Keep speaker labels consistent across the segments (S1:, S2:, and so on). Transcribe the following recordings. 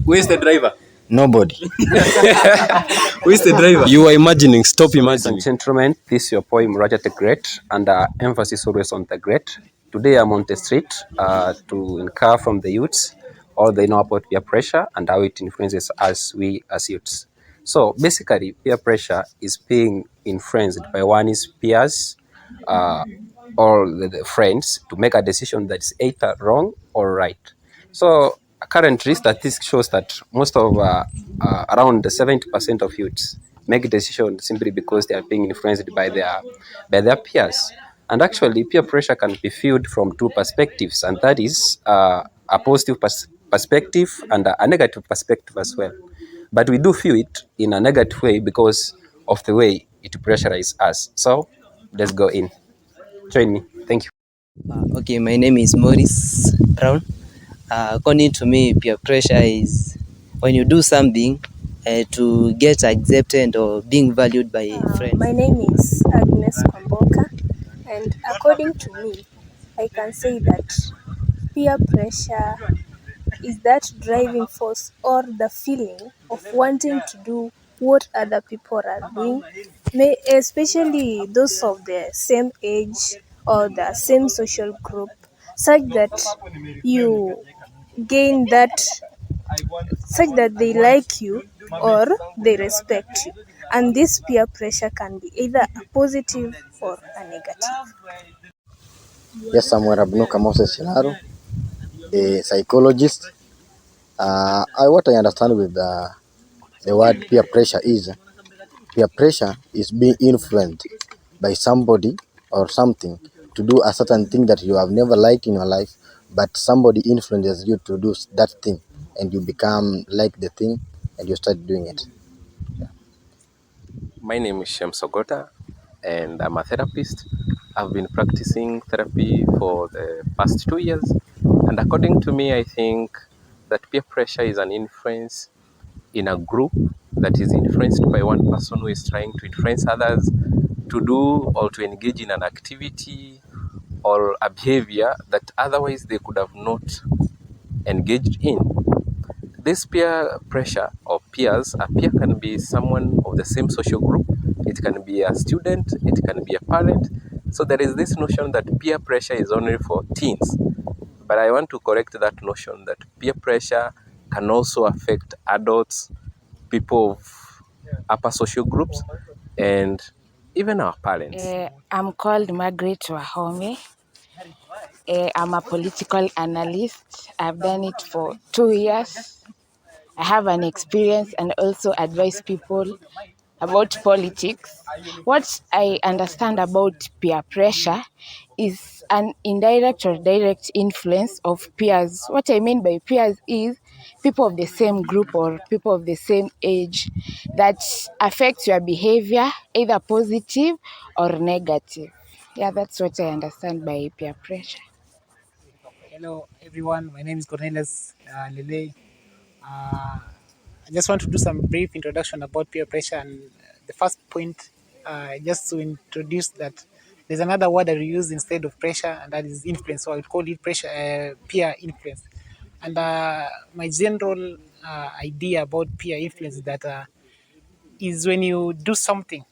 S1: Who is the driver?
S2: Nobody.
S1: Who is the driver?
S3: You are imagining. Stop
S4: Ladies
S3: imagining.
S4: and gentlemen, this is your poem Roger the Great, and emphasis always on the great. Today I'm on the street to encourage from the youths all they know about peer pressure and how it influences us, we as youths. So basically, peer pressure is being influenced by one's peers uh, or the friends to make a decision that is either wrong or right. So currently, statistics shows that most of around 70% of youths make decisions simply because they are being influenced by their peers. And actually, peer pressure can be viewed from two perspectives, and that is a positive perspective and a negative perspective as well. But we do view it in a negative way because of the way it pressurizes us. So let's go in. Join me. Thank you.
S5: Okay, my name is Morris Brown. According to me, peer pressure is when you do something to get accepted or being valued by friends.
S6: My name is Agnes Kwamboka, and according to me, I can say that peer pressure is that driving force or the feeling of wanting to do what other people are doing, especially those of the same age or the same social group, such that you gain that, such that they like you or they respect you. And this peer pressure can be either a positive or a negative.
S2: Yes, Samuel Abnuka Moses Shilaro, a psychologist. What I understand with the word peer pressure is being influenced by somebody or something to do a certain thing that you have never liked in your life, but somebody influences you to do that thing, and you become like the thing, and you start doing it.
S4: My name is Shem Sogota, and I'm a therapist. I've been practicing therapy for the past 2 years, and according to me, I think that peer pressure is an influence in a group that is influenced by one person who is trying to influence others to do or to engage in an activity or a behavior that otherwise they could have not engaged in. This peer pressure or peers, a peer can be someone of the same social group, it can be a student, it can be a parent. So there is this notion that peer pressure is only for teens. But I want to correct that notion that peer pressure can also affect adults, people of upper social groups, and even our parents.
S7: I'm called Margaret Wahome. I'm a political analyst. I've done it for 2 years. I have an experience and also advise people about politics. What I understand about peer pressure is an indirect or direct influence of peers. What I mean by peers is people of the same group or people of the same age that affects your behavior, either positive or negative. Yeah, that's what I understand by peer pressure.
S8: Hello everyone, my name is Cornelius Lele. I just want to do some brief introduction about peer pressure, and the first point, just to introduce that there's another word that we use instead of pressure, and that is influence. So I would call it pressure, peer influence. And my general idea about peer influence is that is when you do something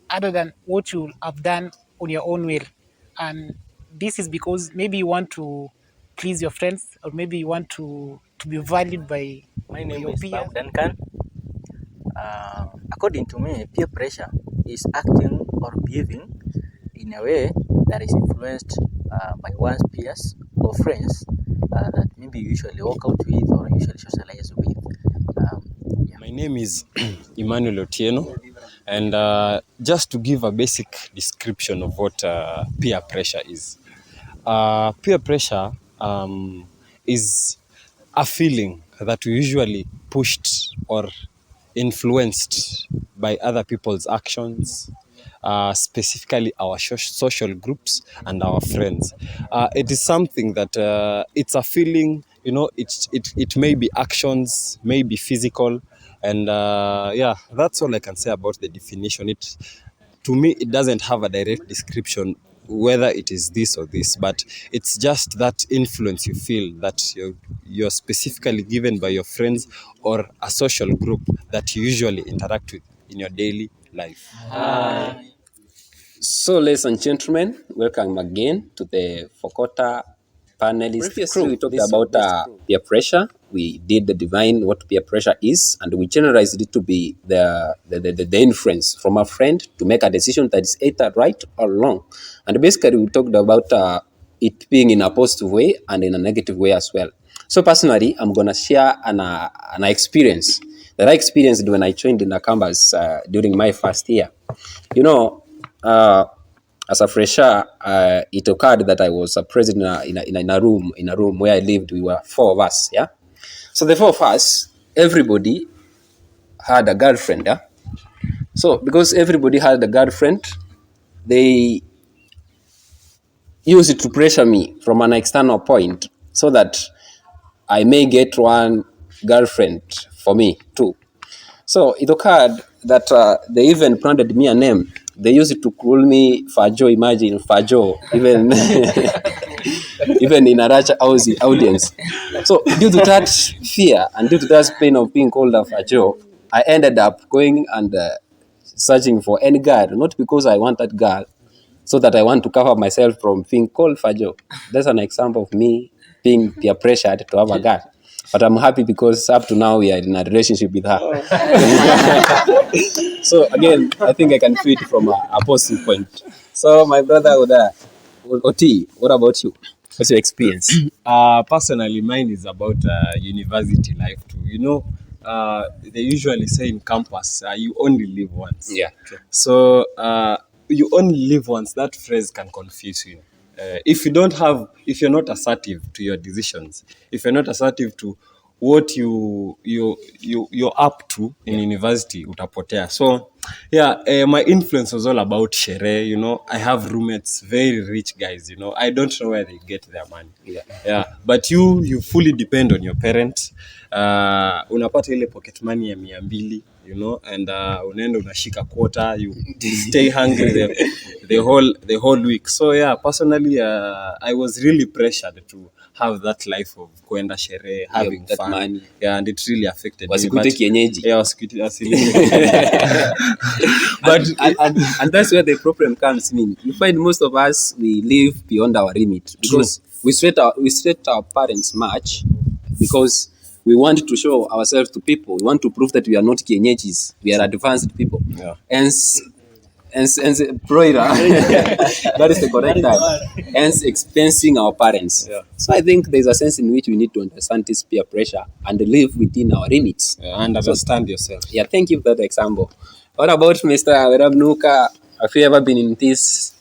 S8: other than what you have done on your own will, and this is because maybe you want to please your friends, or maybe you want to be valued by
S5: My name
S8: your
S5: is
S8: peers.
S5: Bob Duncan. According to me, peer pressure is acting or behaving in a way that is influenced by one's peers or friends that maybe you usually walk out with or usually socialize with.
S3: My name is Emmanuel Otieno, and just to give a basic description of what peer pressure is. Peer pressure is a feeling that we usually pushed or influenced by other people's actions, specifically our social groups and our friends. It is something that it's a feeling, it may be actions, may be physical, and that's all I can say about the definition. To me, it doesn't have a direct description whether it is this or this, but it's just that influence you feel that you're specifically given by your friends or a social group that you usually interact with in your daily life.
S4: So, ladies and gentlemen, welcome again to the Fokota panelist crew. We talked about peer pressure. We did define what peer pressure is, and we generalized it to be the influence from a friend to make a decision that is either right or wrong. And basically, we talked about it being in a positive way and in a negative way as well. So personally, I'm gonna share an experience that I experienced when I joined in the campus during my first year. You know, as a fresher, it occurred that I was present in a room where I lived. We were 4 of us, yeah. So the 4 of us, everybody had a girlfriend, yeah. So because everybody had a girlfriend, they used it to pressure me from an external point so that I may get one girlfriend for me too. So it occurred that they even branded me a name. They used to call me Fajo. Imagine Fajo, even even in a large audience. So due to that fear and due to that pain of being called a Fajo, I ended up going and searching for any girl, not because I want that girl, so that I want to cover myself from being called Fajo. That's an example of me being peer pressured to have a girl. But I'm happy because up to now we are in a relationship with her. So again, I think I can feel it from a positive point. So my brother Oti, what about you? What's your experience?
S3: Personally, mine is about university life too. You know, they usually say in campus, you only live once.
S4: Yeah, true.
S3: So you only live once. That phrase can confuse you. If you're not assertive to your decisions, if you're not assertive to what you're up to in university, utapotea. So yeah, my influence was all about sherehe. You know, I have roommates, very rich guys. You know, I don't know where they get their money. Yeah. But you fully depend on your parents. Unapata ile pocket money ya 200, you know, and unaenda unashika quarter, you stay hungry the whole week. So yeah, personally, I was really pressured to have that life of kwenda sherehe, having
S4: that
S3: fun.
S4: money.
S3: Yeah, and it really affected me.
S4: Wasikute kienyeji.
S3: Yeah,
S4: But and that's where the problem comes in. You find most of us, we live beyond our limit because we sweat our parents much because we want to show ourselves to people. We want to prove that we are not kienyeji's. We are advanced people.
S3: Yeah.
S4: Hence, broiler. That is the correct time. Hence, expensing our parents.
S3: Yeah.
S4: So I think there's a sense in which we need to understand this peer pressure and live within our limits.
S3: and understand yourself.
S4: Yeah, thank you for that example. What about Mr. Werabnuka? Have you ever been in this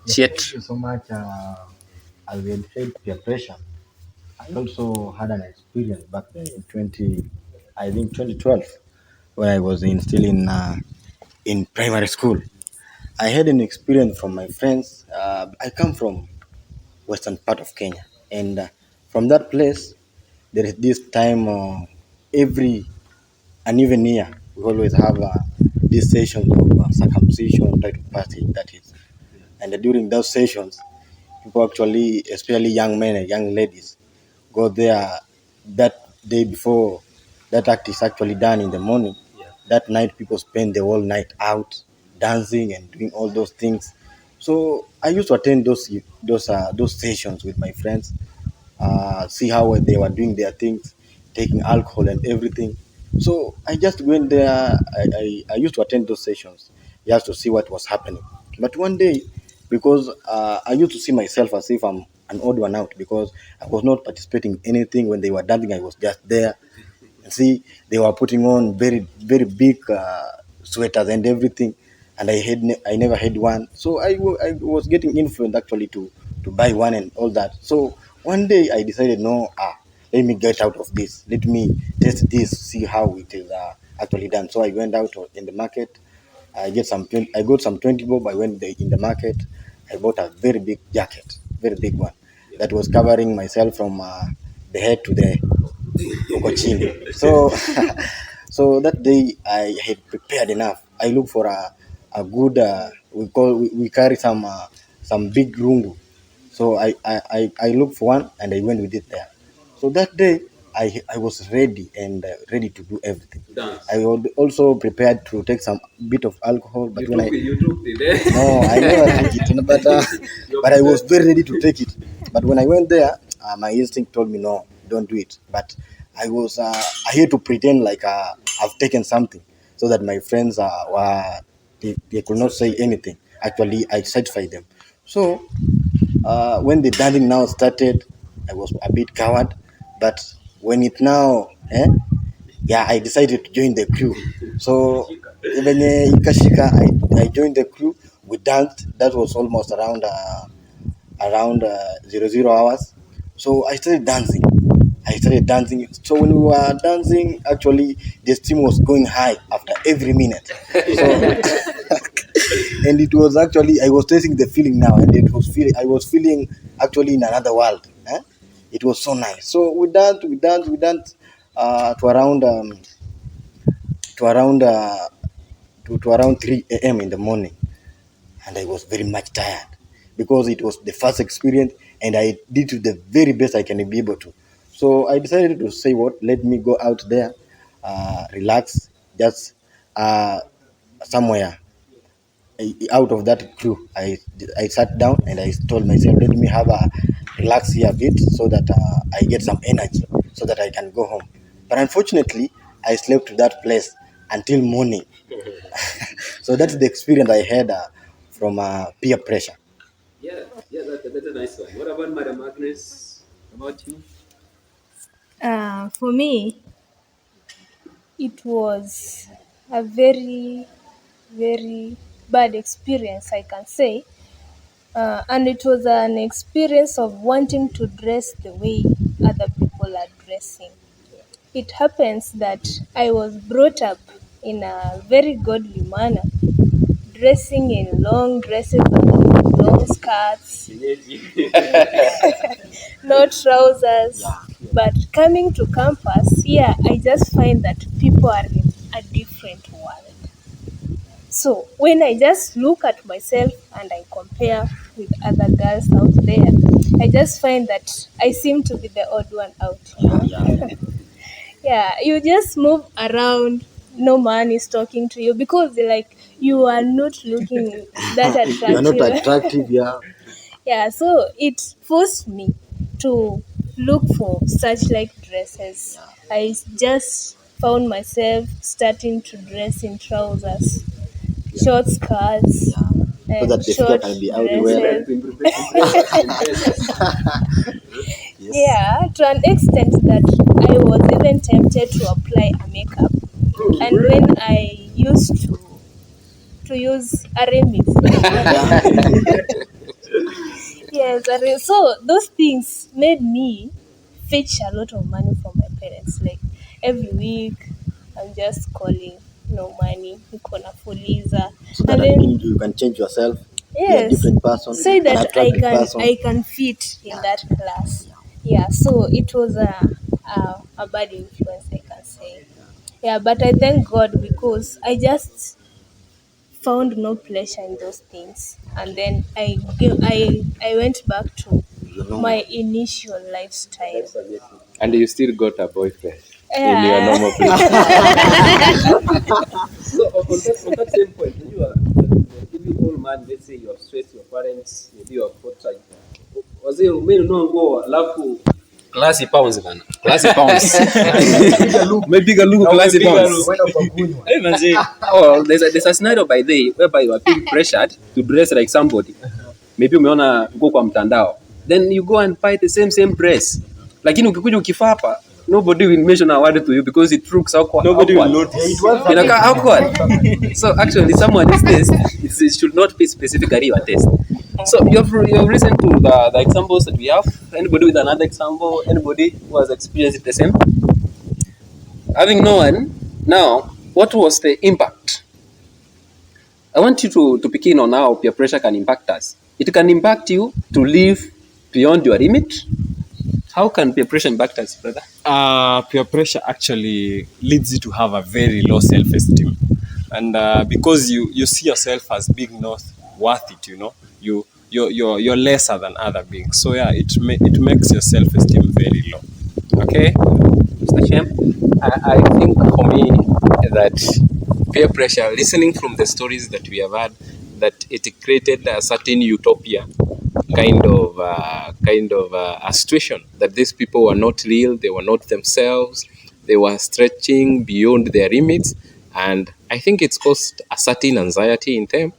S4: shit?
S2: Thank you so much. As we had said, peer pressure. I also had an experience back in 2012, when I was still in primary school. I had an experience from my friends. I come from western part of Kenya, and from that place, there is this time every uneven year we always have these sessions of circumcision type of party, that is, and during those sessions, people actually, especially young men and young ladies, go there that day before that act is actually done in the morning. That night, people spend the whole night out dancing and doing all those things. So I used to attend those sessions with my friends, see how they were doing their things, taking alcohol and everything. So I just went there. I used to attend those sessions just to see what was happening. But one day, because I used to see myself as if I'm an odd one out, because I was not participating in anything. When they were dancing, I was just there. And see, they were putting on very, very big sweaters and everything, and I never had one. So I was getting influenced actually to buy one and all that. So one day I decided, no, let me get out of this. Let me test this, see how it is actually done. So I went out in the market. I got some 20 bob. I went in the market. I bought a very big jacket, very big one, that was covering myself from the head to the Ukochini. So, so that day I had prepared enough. I looked for a good. We carry some some big rungu. So I looked for one and I went with it there. So that day I was ready and ready to do everything. I was also prepared to take some bit of alcohol, but no, I never took it. But I was very ready to take it. But when I went there, my instinct told me no, don't do it. But I had to pretend like I've taken something, so that my friends they could not say anything. Actually, I satisfied them. So when the dancing now started, I was a bit coward, but when it now, I decided to join the crew. So when ikashika, I joined the crew. We danced. That was almost around 00 hours. So I started dancing. So when we were dancing, actually the steam was going high after every minute. So and it was actually I was tasting the feeling now, and I was feeling actually in another world. It was so nice. So we danced to around to around 3 a.m. in the morning, and I was very much tired because it was the first experience, and I did to the very best I can be able to. So I decided to say, "What? Let me go out there, relax, just somewhere out of that crew." I sat down and I told myself, let me have a relax here a bit so that I get some energy so that I can go home. But unfortunately, I slept to that place until morning. So that's the experience I had from peer pressure.
S4: That's a nice one. What about Madam Agnes? About you?
S6: For me, it was a very, very bad experience, I can say. And it was an experience of wanting to dress the way other people are dressing. It happens that I was brought up in a very godly manner, dressing in long dresses and long skirts, no trousers. But coming to campus, I just find that people are in a different world. So when I just look at myself and I compare with other girls out there, I just find that I seem to be the odd one out. Yeah, you just move around, no man is talking to you because like you are not looking that attractive.
S2: You are not attractive, yeah.
S6: Yeah, so it forced me to look for such like dresses. I just found myself starting to dress in trousers, short skirts,
S2: So
S6: and
S2: that the
S6: short
S2: figure can be out well.
S6: dresses. Yeah, to an extent that I was even tempted to apply a makeup. And when I used to use Aramis. Yes, so those things made me fetch a lot of money from my parents. Like every week, I'm just calling, no money, niko na fuliza.
S2: So that
S6: And then,
S2: you can change yourself, be a
S6: yes,
S2: different person,
S6: say
S2: an
S6: that
S2: attractive person.
S6: I can fit in that class. Yeah, so it was a bad influence, I can say. Yeah, but I thank God because I just found no pleasure in those things, and then I went back to my initial lifestyle.
S1: And you still got a boyfriend in your
S6: Yeah.
S1: normal place.
S4: So on that same point, you are every old man, let's say you have stressed your parents, maybe you have fought like wazee umenunua nguo alafu classy pounds bana. Classy pounds.
S1: Umepiga luku classy pounds.
S4: Hey man, say, oh, there's a scenario by day whereby you are being pressured to dress like somebody. Maybe umeona nguo kwa mtandao. Then you go and buy the same dress. Lakini ukikuja ukifaa hapa, nobody will mention a word to you because it looks awkward.
S1: Nobody will notice.
S4: Inakaa awkward. So actually, someone's taste it should not be specifically your taste. So you have listened to the examples that we have. Anybody with another example? Anybody who has experienced the same? Having known now, what was the impact? I want you to pick in on how peer pressure can impact us. It can impact you to live beyond your limit. How can peer pressure impact us, brother?
S3: Peer pressure actually leads you to have a very low self-esteem, and because you see yourself as being not worth it, you you're lesser than other beings. So yeah, it makes your self-esteem very low. Okay,
S4: Mr. Shem?
S1: I think for me that peer pressure, listening from the stories that we have had, that it created a certain utopia kind of a situation that these people were not real, they were not themselves, they were stretching beyond their limits, and I think it's caused a certain anxiety in them.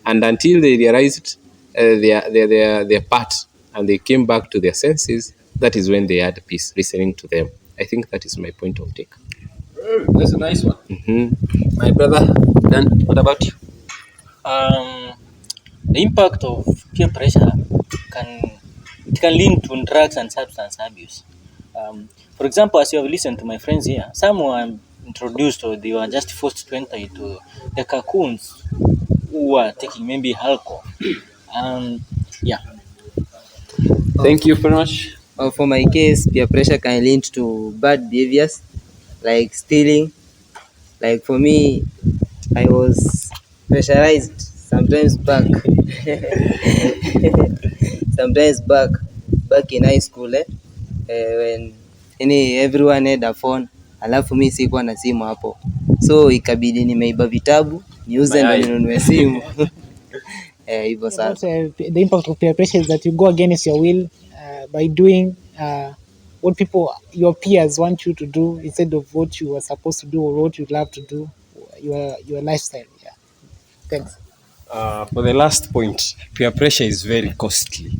S1: And until they realized their part and they came back to their senses, that is when they had peace listening to them. I think that is my point of take.
S4: That's a nice one.
S1: Mm-hmm.
S4: My brother, Dan, what about you?
S5: The impact of peer pressure can link to drugs and substance abuse. For example, as you have listened to my friends here, some were introduced or they were just forced to enter into the cocoons who are taking maybe alcohol. Yeah.
S4: Thank you very much.
S9: For my case, peer pressure can lead to bad behaviors like stealing. Like for me, I was pressurized sometimes back in high school when everyone had a phone, alafu mi sikuwa na simu hapo, so ikabidi nimeiba vitabu niuze ndo ninunue simu. Hivyo sasa.
S8: The impact of peer pressure is that you go against your will by doing what your peers want you to do instead of what you are supposed to do or what you love to do, your lifestyle. Yeah. Thanks.
S3: For the last point, peer pressure is very costly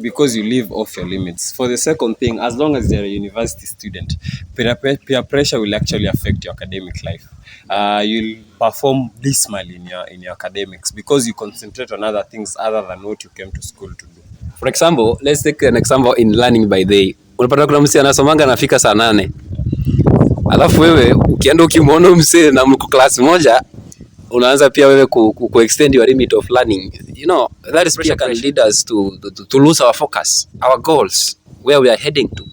S3: because you live off your limits. For the second thing, as long as you're a university student, peer pressure will actually affect your academic life. You'll perform dismally in your academics because you concentrate on other things other than what you came to school to do.
S4: For example, let's take an example in learning by day. Unapata kuna msee anasomanga anafika saa 8. Alafu wewe ukienda ukimwona msee na mko class moja, unaanza pia wewe ku extend your limit of learning. You know, that is pressure can lead us to lose our focus, our goals, where we are heading to.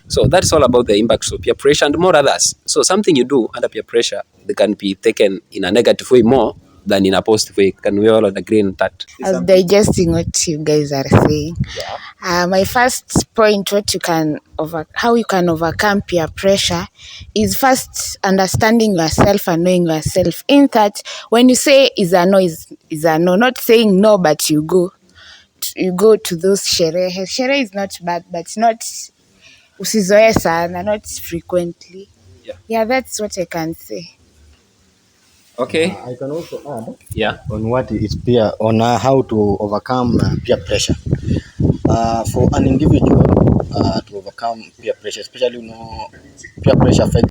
S4: So that's all about the impacts of peer pressure and more others. So something you do under peer pressure, they can be taken in a negative way more than in a positive way. Can we all agree on that?
S7: I was digesting what you guys are saying. My first point, how you can overcome peer pressure, is first understanding yourself and knowing yourself. In that, when you say is a no, is a no, not saying no, but you go to those sherehe. Sherehe is not bad, but not usizoe sana, not frequently. Yeah, that's what I can say.
S4: Okay.
S2: I can also add
S4: on
S2: what is peer, on how to overcome peer pressure. For an individual to overcome peer pressure, especially peer pressure affects